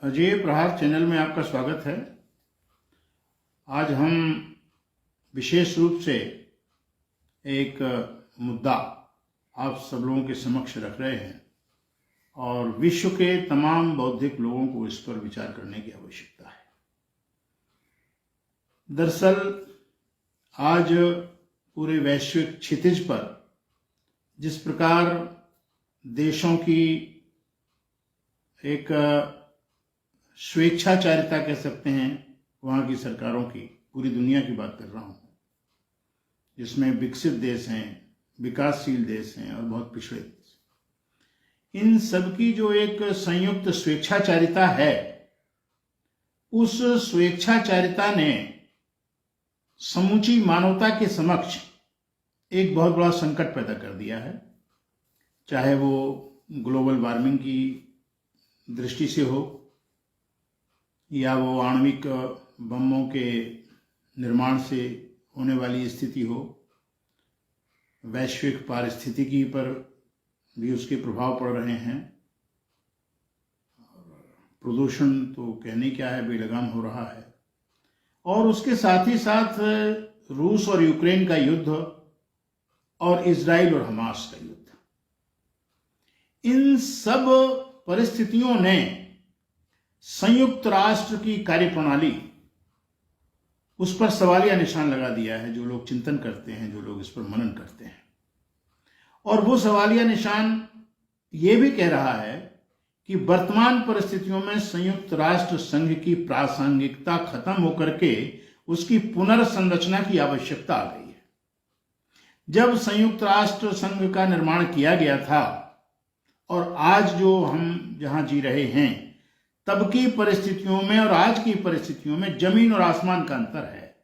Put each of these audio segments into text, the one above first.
अजय प्रहार चैनल में आपका स्वागत है। आज हम विशेष रूप से एक मुद्दा आप सब लोगों के समक्ष रख रहे हैं और विश्व के तमाम बौद्धिक लोगों को इस पर विचार करने की आवश्यकता है। दरअसल आज पूरे वैश्विक क्षितिज पर जिस प्रकार देशों की एक स्वेच्छाचारिता कह सकते हैं, वहाँ की सरकारों की, पूरी दुनिया की बात कर रहा हूँ, जिसमें विकसित देश हैं, विकासशील देश हैं और बहुत पिछड़े देश, इन सब की जो एक संयुक्त स्वेच्छाचारिता है, उस स्वेच्छाचारिता ने समूची मानवता के समक्ष एक बहुत बड़ा संकट पैदा कर दिया है। चाहे वो ग्लोबल वार्मिंग की दृष्टि से हो या वो आणविक बमों के निर्माण से होने वाली स्थिति हो, वैश्विक पारिस्थितिकी पर भी उसके प्रभाव पड़ रहे हैं। प्रदूषण तो कहने क्या है, बेलगाम हो रहा है। और उसके साथ ही साथ रूस और यूक्रेन का युद्ध और इजराइल और हमास का युद्ध, इन सब परिस्थितियों ने संयुक्त राष्ट्र की कार्यप्रणाली, उस पर सवालिया निशान लगा दिया है। जो लोग चिंतन करते हैं, जो लोग इस पर मनन करते हैं, और वो सवालिया निशान ये भी कह रहा है कि वर्तमान परिस्थितियों में संयुक्त राष्ट्र संघ की प्रासंगिकता खत्म होकर के उसकी पुनर्संरचना की आवश्यकता आ गई है। जब संयुक्त राष्ट्र संघ का निर्माण किया गया था और आज जो हम जहां जी रहे हैं, तब की परिस्थितियों में और आज की परिस्थितियों में जमीन और आसमान का अंतर है।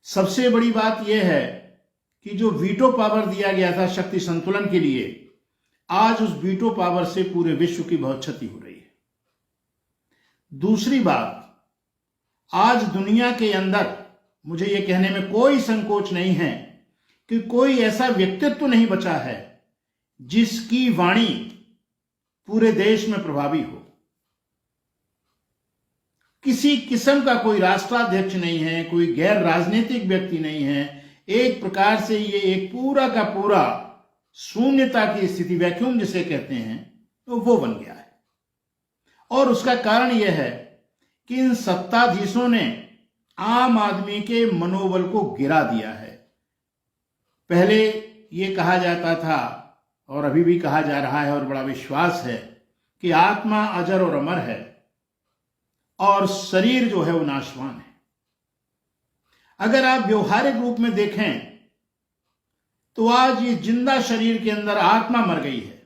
सबसे बड़ी बात यह है कि जो वीटो पावर दिया गया था शक्ति संतुलन के लिए, आज उस वीटो पावर से पूरे विश्व की बहुत क्षति हो रही है। दूसरी बात, आज दुनिया के अंदर मुझे यह कहने में कोई संकोच नहीं है कि कोई ऐसा व्यक्तित्व नहीं बचा है जिसकी वाणी पूरे देश में प्रभावी हो। किसी किस्म का कोई राष्ट्राध्यक्ष नहीं है, कोई गैर राजनीतिक व्यक्ति नहीं है। एक प्रकार से ये एक पूरा का पूरा शून्यता की स्थिति, वैक्यूम जिसे कहते हैं, तो वो बन गया है। और उसका कारण यह है कि इन सत्ताधीशों ने आम आदमी के मनोबल को गिरा दिया है। पहले ये कहा जाता था और अभी भी कहा जा रहा है और बड़ा विश्वास है कि आत्मा अजर और अमर है और शरीर जो है वो नाशवान है। अगर आप व्यवहारिक रूप में देखें तो आज ये जिंदा शरीर के अंदर आत्मा मर गई है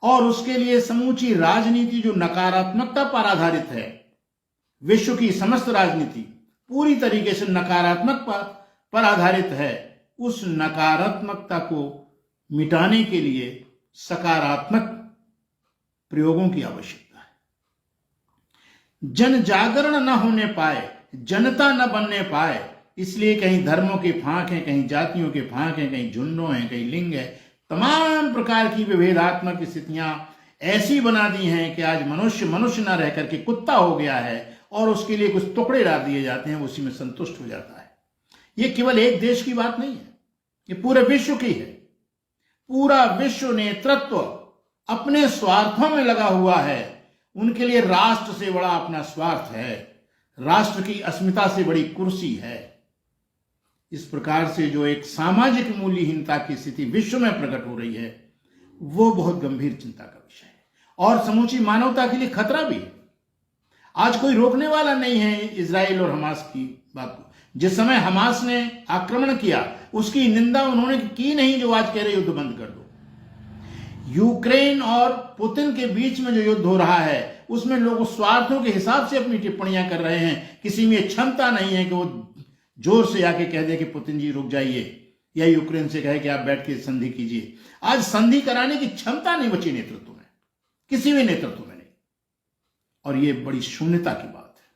और उसके लिए समूची राजनीति जो नकारात्मकता पर आधारित है, विश्व की समस्त राजनीति पूरी तरीके से नकारात्मक पर आधारित है। उस नकारात्मकता को मिटाने के लिए सकारात्मक प्रयोगों की आवश्यकता है। जन जागरण न होने पाए, जनता न बनने पाए, इसलिए कहीं धर्मों के फांक हैं, कहीं जातियों के फांक हैं, कहीं झुंडों हैं, कहीं लिंग है। तमाम प्रकार की विभेदात्मक स्थितियां ऐसी बना दी हैं कि आज मनुष्य मनुष्य न रह करके कुत्ता हो गया है और उसके लिए कुछ टुकड़े डाल दिए जाते हैं, उसी में संतुष्ट हो जाता है। ये केवल एक देश की बात नहीं है, ये पूरे विश्व की है। पूरा विश्व नेतृत्व अपने स्वार्थों में लगा हुआ है। उनके लिए राष्ट्र से बड़ा अपना स्वार्थ है, राष्ट्र की अस्मिता से बड़ी कुर्सी है। इस प्रकार से जो एक सामाजिक मूल्यहीनता की स्थिति विश्व में प्रकट हो रही है, वो बहुत गंभीर चिंता का विषय है और समूची मानवता के लिए खतरा भी है। आज कोई रोकने वाला नहीं है इजराइल और हमास की बात को। जिस समय हमास ने आक्रमण किया, उसकी निंदा उन्होंने की नहीं, जो आज कह रहे युद्ध बंद कर दो। यूक्रेन और पुतिन के बीच में जो युद्ध हो रहा है, उसमें लोग स्वार्थों के हिसाब से अपनी टिप्पणियां कर रहे हैं। किसी में क्षमता नहीं है कि वो जोर से आके कह दे कि पुतिन जी रुक जाइए, या यूक्रेन से कहे कि आप बैठ के संधि कीजिए। आज संधि कराने की क्षमता नहीं बची नेतृत्व में, किसी भी नेतृत्व में नहीं। और ये बड़ी शून्यता की बात है।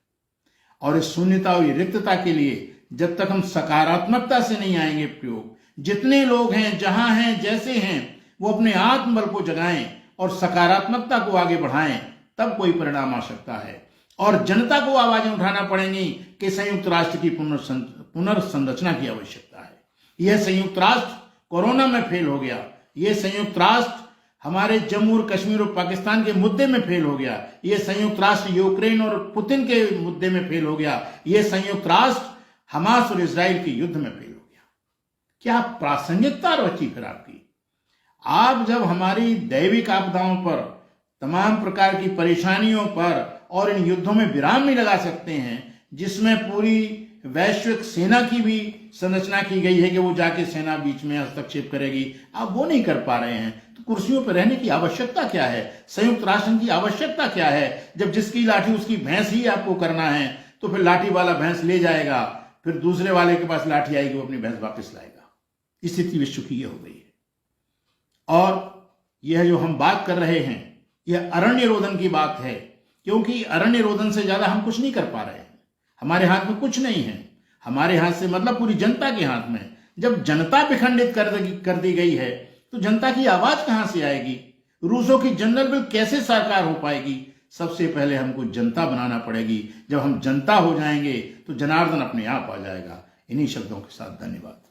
और इस शून्यता और रिक्तता के लिए जब तक हम सकारात्मकता से नहीं आएंगे प्रयोग, जितने लोग हैं, जहां हैं, जैसे हैं, वो अपने आत्मबल को जगाएं और सकारात्मकता को आगे बढ़ाएं, तब कोई परिणाम आ सकता है। और जनता को आवाजें उठाना पड़ेंगी कि संयुक्त राष्ट्र की पुनर्संरचना की आवश्यकता है। यह संयुक्त राष्ट्र कोरोना में फेल हो गया, यह संयुक्त राष्ट्र हमारे जम्मू और कश्मीर और पाकिस्तान के मुद्दे में फेल हो गया, यह संयुक्त राष्ट्र यूक्रेन और पुतिन के मुद्दे में फेल हो गया, यह संयुक्त राष्ट्र हमास और इजराइल के युद्ध में फेल हो गया। क्या प्रासंगिकता रची फिर आपकी? आप जब हमारी दैविक आपदाओं पर, तमाम प्रकार की परेशानियों पर और इन युद्धों में विराम नहीं लगा सकते हैं, जिसमें पूरी वैश्विक सेना की भी संरचना की गई है कि वो जाके सेना बीच में हस्तक्षेप करेगी, आप वो नहीं कर पा रहे हैं, तो कुर्सियों पर रहने की आवश्यकता क्या है? संयुक्त राष्ट्र की आवश्यकता क्या है? जब जिसकी लाठी उसकी भैंस ही आपको करना है, तो फिर लाठी वाला भैंस ले जाएगा, फिर दूसरे वाले के पास लाठी आएगी, वो अपनी भैंस वापस लाएगा। स्थिति विश्व की यह हो गई है। और यह जो हम बात कर रहे हैं, यह अरण्य रोदन की बात है, क्योंकि अरण्य रोदन से ज्यादा हम कुछ नहीं कर पा रहे हैं। हमारे हाथ में कुछ नहीं है, हमारे हाथ से मतलब पूरी जनता के हाथ में। जब जनता विखंडित कर दी गई है, तो जनता की आवाज कहां से आएगी? रूसों की जनरल बिल कैसे साकार हो पाएगी? सबसे पहले हमको जनता बनाना पड़ेगी। जब हम जनता हो जाएंगे तो जनार्दन अपने आप आ जाएगा। इन्हीं शब्दों के साथ धन्यवाद।